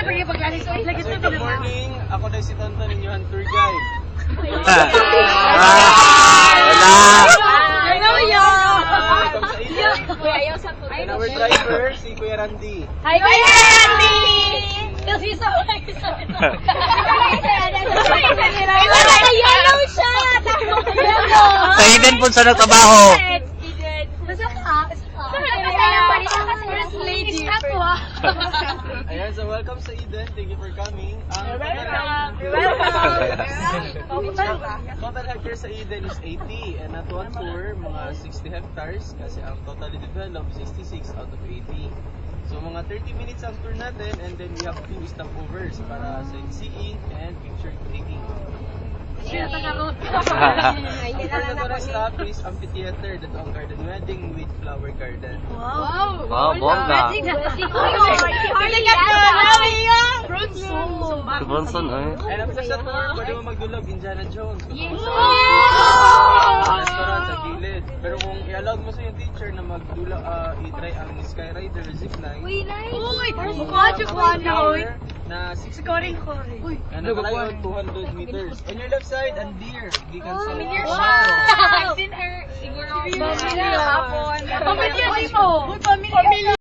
Good morning. Ako na si Tonton inyong tour guide. And our driver, si Kuya Randy. Hi, Kuya Randy! Kasi sa yellow siya! Sa Eden po sa nagtrabaho. Basta ka? First lady. Ayan, so welcome sa Eden. Thank you for coming. Total hectare sa Eden is 80 and at one tour, mga 60 hectares kasi ang totally developed 66 out of 80. So mga 30 minutes ang tour natin and then we have 2 stopovers para sightseeing and picture taking. First na stop is amphitheater, that's ang garden wedding with flower garden. Wow, bongga. Si Bronson, eh. And after sa tour, pwede mo magdulog Indiana Jones. Restaurant sa gilid. Pero kung i-allow mo sa yung teacher na magdulog, i-try ang skyrider, zipline. Uy, nice! Uy! Na 6 scoring ko rin. And nakalayo 200 meters. On your left side, and deer. Gikan sa I've seen her. Siguro. Pamilya. Pamilya mo. Pamilya.